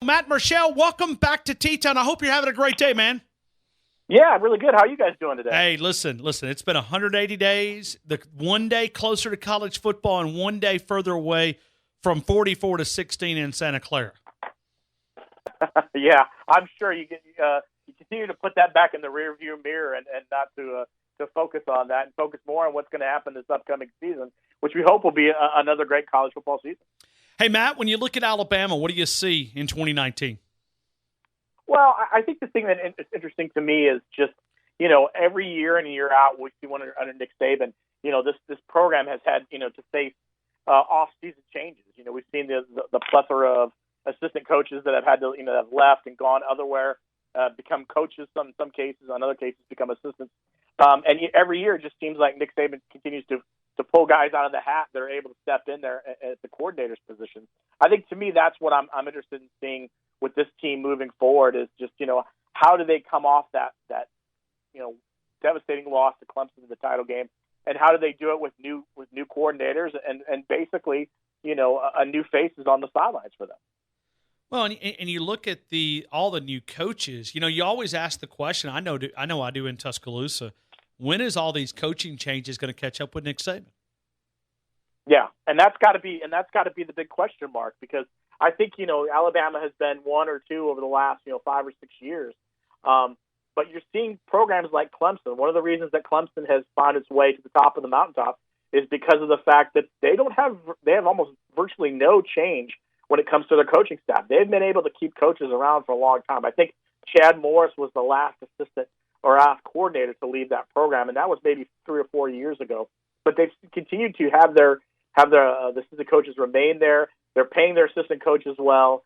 Matt Murschel, welcome back to T-Town. I hope you're having a great day, man. Yeah, really good. How are you guys doing today? Hey, listen. It's been 180 days, one day closer to college football and one day further away from 44 to 16 in Santa Clara. Yeah, I'm sure you continue to put that back in the rearview mirror and not to focus on that and focus more on what's going to happen this upcoming season, which we hope will be another great college football season. Hey, Matt, when you look at Alabama, what do you see in 2019? Well, I think the thing that is interesting to me is just, every year in and year out, we see one under Nick Saban, this program has had, to face off-season changes. We've seen the plethora of assistant coaches that have had to, have left and gone otherwhere, become coaches in some cases, in other cases become assistants. And every year it just seems like Nick Saban continues to pull guys out of the hat that are able to step in there at the coordinator's position. I think to me that's what I'm interested in seeing with this team moving forward is just, how do they come off that devastating loss to Clemson in the title game, and how do they do it with new coordinators and basically, a new faces on the sidelines for them. Well, and you look at all the new coaches. You always ask the question. I know I do in Tuscaloosa. When is all these coaching changes going to catch up with Nick Saban? Yeah, and that's got to be the big question mark, because I think Alabama has been one or two over the last 5 or 6 years, but you're seeing programs like Clemson. One of the reasons that Clemson has found its way to the top of the mountaintop is because of the fact that they have almost virtually no change when it comes to their coaching staff. They've been able to keep coaches around for a long time. I think Chad Morris was the last assistant or last coordinator to leave that program, and that was maybe 3 or 4 years ago. But they've continued to have the assistant coaches remain there. They're paying their assistant coaches well.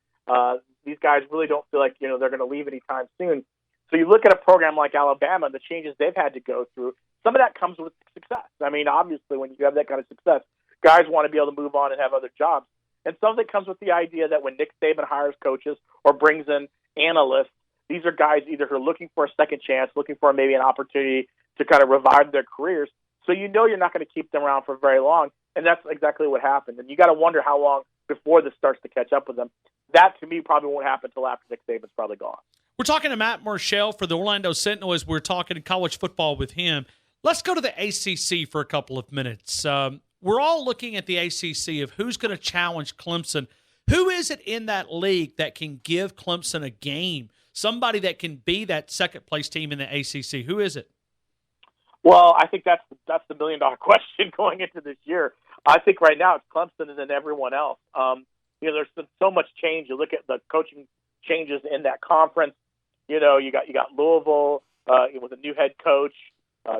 These guys really don't feel like they're going to leave anytime soon. So you look at a program like Alabama, the changes they've had to go through. Some of that comes with success. I mean, obviously, when you have that kind of success, guys want to be able to move on and have other jobs. And some of it comes with the idea that when Nick Saban hires coaches or brings in analysts, these are guys either who are looking for a second chance, looking for maybe an opportunity to kind of revive their careers. So you're not going to keep them around for very long, and that's exactly what happened. And you got to wonder how long before this starts to catch up with them. That, to me, probably won't happen until after Nick Saban's probably gone. We're talking to Matt Murschel for the Orlando Sentinel as we're talking college football with him. Let's go to the ACC for a couple of minutes. We're all looking at the ACC of who's going to challenge Clemson. Who is it in that league that can give Clemson a game? Somebody that can be that second-place team in the ACC. Who is it? Well, I think that's the million-dollar question going into this year. I think right now it's Clemson and then everyone else. There's been so much change. You look at the coaching changes in that conference. You got Louisville with a new head coach,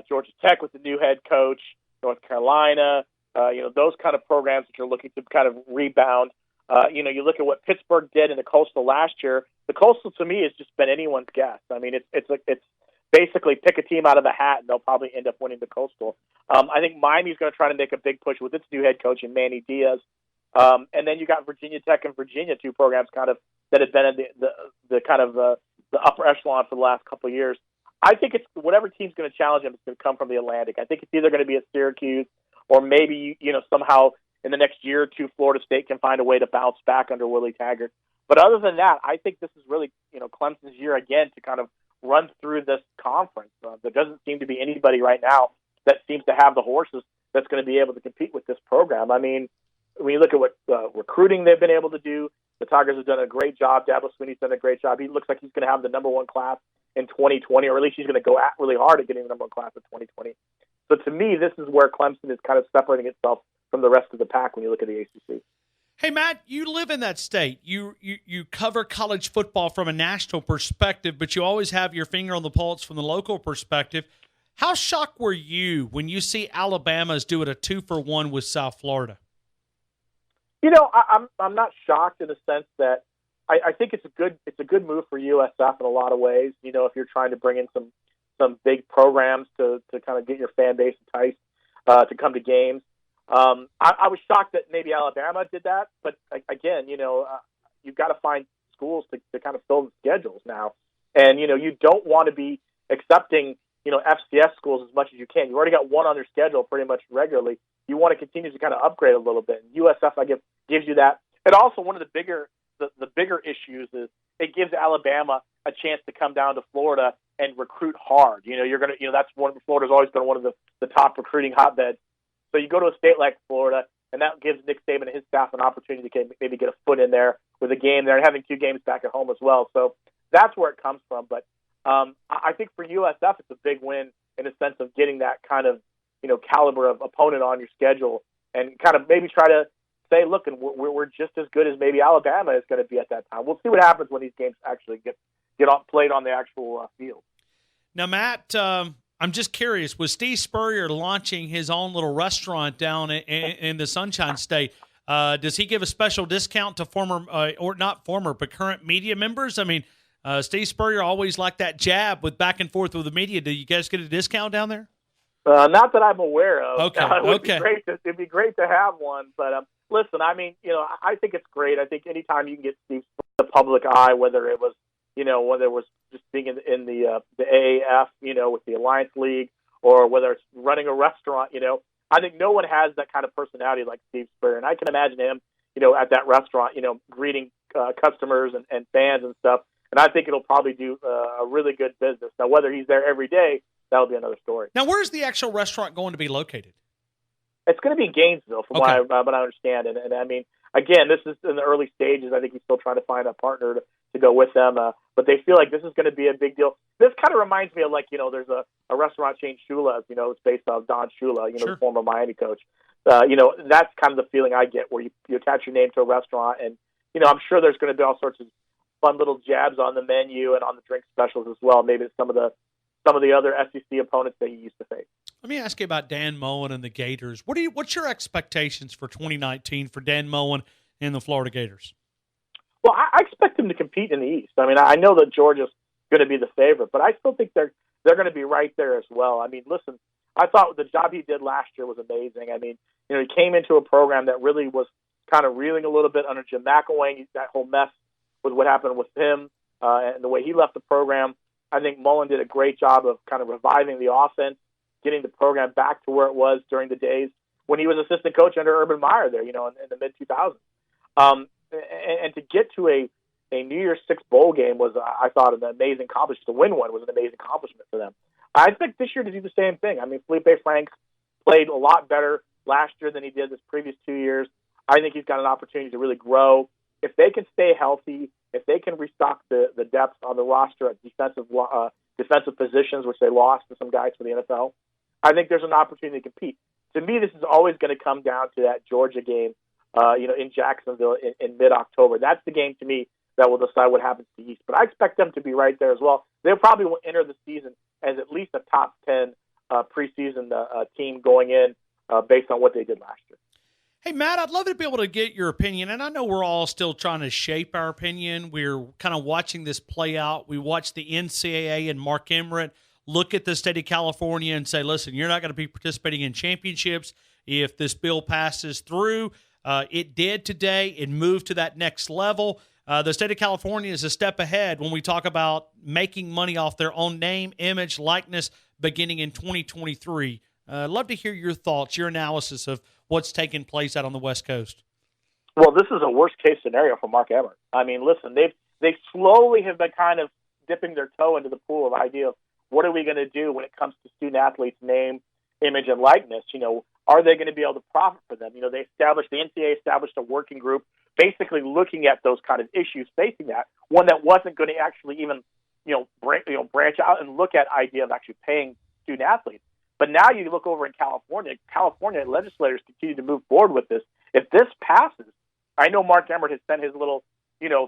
Georgia Tech with a new head coach, North Carolina. Those kind of programs that you're looking to kind of rebound. You look at what Pittsburgh did in the Coastal last year. The Coastal, to me, has just been anyone's guess. I mean, it's basically pick a team out of the hat, and they'll probably end up winning the Coastal. I think Miami's going to try to make a big push with its new head coach in Manny Diaz. And then you got Virginia Tech and Virginia, two programs kind of that have been in the upper echelon for the last couple of years. I think it's whatever team's going to challenge them is going to come from the Atlantic. I think it's either going to be at Syracuse or maybe somehow in the next year or two, Florida State can find a way to bounce back under Willie Taggart. But other than that, I think this is really Clemson's year again to kind of run through this conference. There doesn't seem to be anybody right now that seems to have the horses that's going to be able to compete with this program. I mean, when you look at what recruiting they've been able to do, the Tigers have done a great job. Dabo Swinney's done a great job. He looks like he's going to have the number one class in 2020, or at least he's going to go at really hard at getting the number one class in 2020. So to me, this is where Clemson is kind of separating itself from the rest of the pack when you look at the ACC. Hey, Matt, you live in that state. You cover college football from a national perspective, but you always have your finger on the pulse from the local perspective. How shocked were you when you see Alabama's doing a 2-for-1 with South Florida? I'm not shocked in the sense that I think it's a good move for USF in a lot of ways. If you're trying to bring in some big programs to kind of get your fan base enticed to come to games. I was shocked that maybe Alabama did that, but again, you've got to find schools to kind of fill the schedules now, and you don't want to be accepting FCS schools as much as you can. You already got one on their schedule pretty much regularly. You want to continue to kind of upgrade a little bit. And USF, gives you that. And also one of the the bigger issues is it gives Alabama a chance to come down to Florida and recruit hard. That's Florida's always been one of the top recruiting hotbeds. So you go to a state like Florida, and that gives Nick Saban and his staff an opportunity to maybe get a foot in there with a game there and having 2 games back at home as well. So that's where it comes from. But I think for USF, it's a big win in the sense of getting that kind of, caliber of opponent on your schedule and kind of maybe try to say, look, and we're just as good as maybe Alabama is going to be at that time. We'll see what happens when these games actually get played on the actual field. Now, Matt, I'm just curious, was Steve Spurrier launching his own little restaurant down in the Sunshine State? Does he give a special discount to but current media members? I mean, Steve Spurrier always liked that jab with back and forth with the media. Do you guys get a discount down there? Not that I'm aware of. Okay. It'd be great to have one. But listen, I mean, I think it's great. I think anytime you can get Steve in the public eye, whether it was just being in the AAF, with the Alliance League, or whether it's running a restaurant, I think no one has that kind of personality like Steve Spurrier. And I can imagine him, at that restaurant, greeting customers and fans and stuff. And I think it'll probably do a really good business. Now, whether he's there every day, that'll be another story. Now, where's the actual restaurant going to be located? It's going to be in Gainesville, from what I understand. And I mean, again, this is in the early stages. I think he's still trying to find a partner to go with them. But they feel like this is going to be a big deal. This kind of reminds me of, there's a restaurant chain, Shula's, it's based on Don Shula, Sure. the former Miami coach. That's kind of the feeling I get where you attach your name to a restaurant. And, I'm sure there's going to be all sorts of fun little jabs on the menu and on the drink specials as well. Maybe some of the other SEC opponents that he used to face. Let me ask you about Dan Mullen and the Gators. What's your expectations for 2019 for Dan Mullen and the Florida Gators? Well, I expect them to compete in the East. I mean, I know that Georgia's going to be the favorite, but I still think they're going to be right there as well. I mean, listen, I thought the job he did last year was amazing. I mean, he came into a program that really was kind of reeling a little bit under Jim McElwain, that whole mess with what happened with him and the way he left the program. I think Mullen did a great job of kind of reviving the offense, getting the program back to where it was during the days when he was assistant coach under Urban Meyer there, in the mid-2000s. And to get to a New Year's Six bowl game was, I thought, an amazing accomplishment. To win one was an amazing accomplishment for them. I expect this year to do the same thing. I mean, Felipe Franks played a lot better last year than he did this previous 2 years. I think he's got an opportunity to really grow. If they can stay healthy, if they can restock the depth on the roster at defensive positions, which they lost to some guys for the NFL, I think there's an opportunity to compete. To me, this is always going to come down to that Georgia game, in Jacksonville in mid-October. That's the game, to me, that will decide what happens to the East. But I expect them to be right there as well. They probably will enter the season as at least a top 10 preseason team going in based on what they did last year. Hey, Matt, I'd love to be able to get your opinion, and I know we're all still trying to shape our opinion. We're kind of watching this play out. We watched the NCAA and Mark Emmert look at the state of California and say, listen, you're not going to be participating in championships if this bill passes through. It did today. It moved to that next level. The state of California is a step ahead when we talk about making money off their own name, image, likeness beginning in 2023. I'd love to hear your thoughts, your analysis of what's taking place out on the West Coast. Well, this is a worst-case scenario for Mark Emmert. I mean, listen, they slowly have been kind of dipping their toe into the pool of idea of what are we going to do when it comes to student-athletes' name, image, and likeness. Are they going to be able to profit for them? The NCAA established a working group basically looking at those kind of issues facing that, one that wasn't going to actually even, branch out and look at idea of actually paying student-athletes. But now you look over in California legislators continue to move forward with this. If this passes, I know Mark Emmert has sent his little,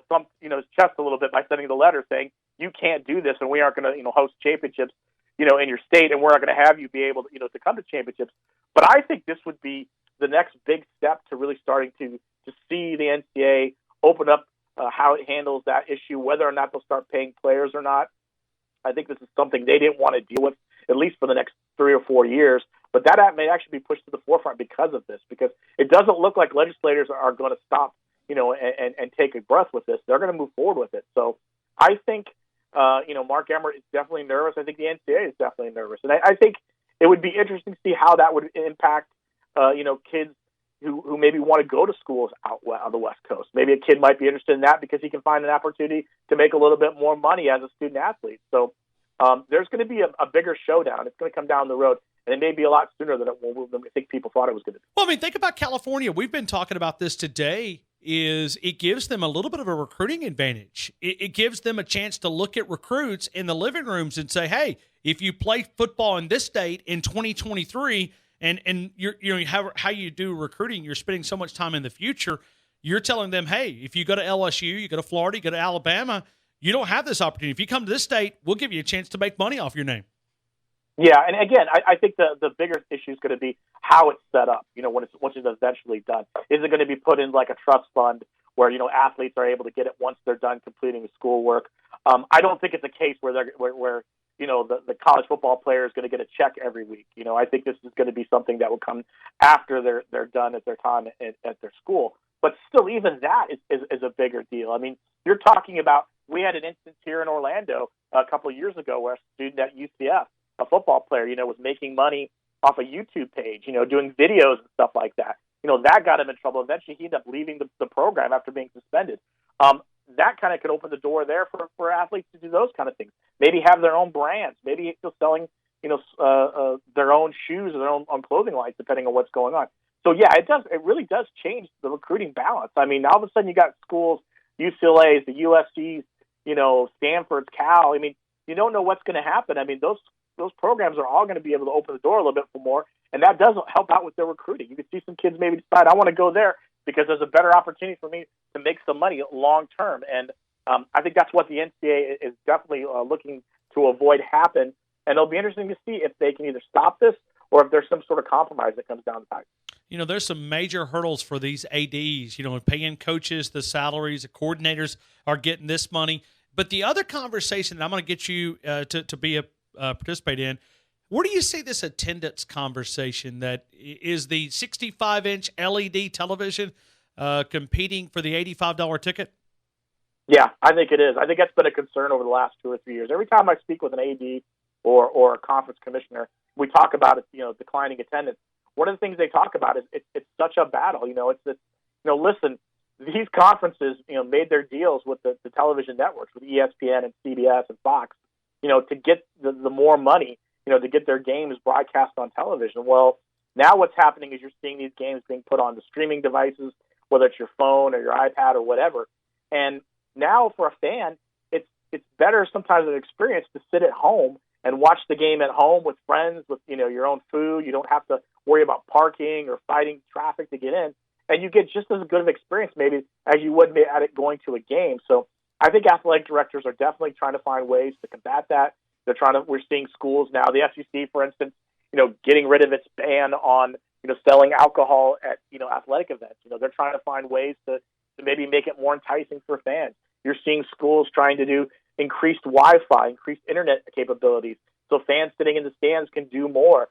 thump, his chest a little bit by sending the letter saying, you can't do this and we aren't going to, host championships, in your state and we're not going to have you be able to, to come to championships. But I think this would be the next big step to really starting to see the NCAA open up how it handles that issue, whether or not they'll start paying players or not. I think this is something they didn't want to deal with, at least for the next 3 or 4 years. But that may actually be pushed to the forefront because of this, because it doesn't look like legislators are going to stop, and take a breath with this. They're going to move forward with it. So I think, Mark Emmert is definitely nervous. I think the NCAA is definitely nervous. And I think it would be interesting to see how that would impact, kids, who maybe want to go to schools out on the West Coast. Maybe a kid might be interested in that because he can find an opportunity to make a little bit more money as a student athlete. So there's going to be a bigger showdown. It's going to come down the road, and it may be a lot sooner than I think people thought it was going to be. Well, I mean, think about California. We've been talking about this today. It gives them a little bit of a recruiting advantage. It gives them a chance to look at recruits in the living rooms and say, hey, if you play football in this state in 2023 and how you do recruiting, you're spending so much time in the future, you're telling them, hey, if you go to LSU, you go to Florida, you go to Alabama, you don't have this opportunity. If you come to this state, we'll give you a chance to make money off your name. Yeah, and again, I think the bigger issue is going to be how it's set up. Once it's eventually done, is it going to be put in like a trust fund where athletes are able to get it once they're done completing the schoolwork? I don't think it's a case where the college football player is going to get a check every week. I think this is going to be something that will come after they're done at their time at their school. But still, even that is a bigger deal. I mean, you're talking about, we had an instance here in Orlando a couple of years ago where a student at UCF, a football player, was making money off a YouTube page, doing videos and stuff like that. That got him in trouble. Eventually, he ended up leaving the program after being suspended. That kind of could open the door there for athletes to do those kind of things. Maybe have their own brands. Maybe still selling, their own shoes or their own clothing lines, depending on what's going on. So yeah, it really does change the recruiting balance. I mean, all of a sudden you got schools, UCLA's, the USC's, Stanford's, Cal. I mean, you don't know what's going to happen. I mean, those programs are all going to be able to open the door a little bit for more, and that does help out with their recruiting. You can see some kids maybe decide, I want to go there because there's a better opportunity for me to make some money long term. And I think that's what the NCAA is definitely looking to avoid happen. And it'll be interesting to see if they can either stop this or if there's some sort of compromise that comes down the pipe. There's some major hurdles for these ADs, paying coaches the salaries, the coordinators are getting this money. But the other conversation that I'm going to get you to be a participate in, where do you see this attendance conversation that is the 65-inch LED television competing for the $85 ticket? Yeah, I think it is. I think that's been a concern over the last 2 or 3 years. Every time I speak with an AD or a conference commissioner, we talk about it, declining attendance. One of the things they talk about is it's such a battle. Listen, these conferences, made their deals with the television networks, with ESPN and CBS and Fox, to get the more money, to get their games broadcast on television. Well, now what's happening is you're seeing these games being put on the streaming devices, whether it's your phone or your iPad or whatever. And now for a fan, it's better sometimes an experience to sit at home and watch the game at home with friends, with your own food. You don't have to worry about parking or fighting traffic to get in, and you get just as good of experience maybe as you would at it going to a game. So I think athletic directors are definitely trying to find ways to combat that. We're seeing schools now, the SEC, for instance, getting rid of its ban on selling alcohol at athletic events. They're trying to find ways to maybe make it more enticing for fans. You're seeing schools trying to do increased Wi-Fi, increased internet capabilities, so fans sitting in the stands can do more.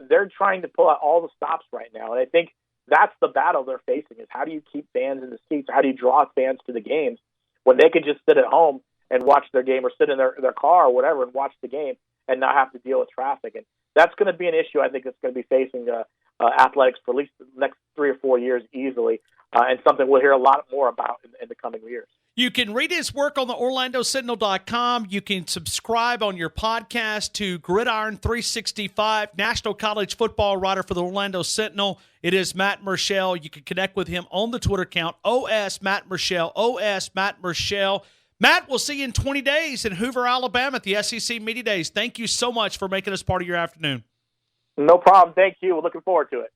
They're trying to pull out all the stops right now, and I think that's the battle they're facing, is how do you keep fans in the seats? How do you draw fans to the games when they could just sit at home and watch their game, or sit in their car or whatever and watch the game and not have to deal with traffic? And that's going to be an issue I think that's going to be facing athletics for at least the next 3 or 4 years easily, and something we'll hear a lot more about in the coming years. You can read his work on the OrlandoSentinel.com. You can subscribe on your podcast to Gridiron 365, National College Football writer for the Orlando Sentinel. It is Matt Murschel. You can connect with him on the Twitter account, OS Matt Murschel, OS Matt Murschel. Matt, we'll see you in 20 days in Hoover, Alabama at the SEC Media Days. Thank you so much for making us part of your afternoon. No problem. Thank you. We're looking forward to it.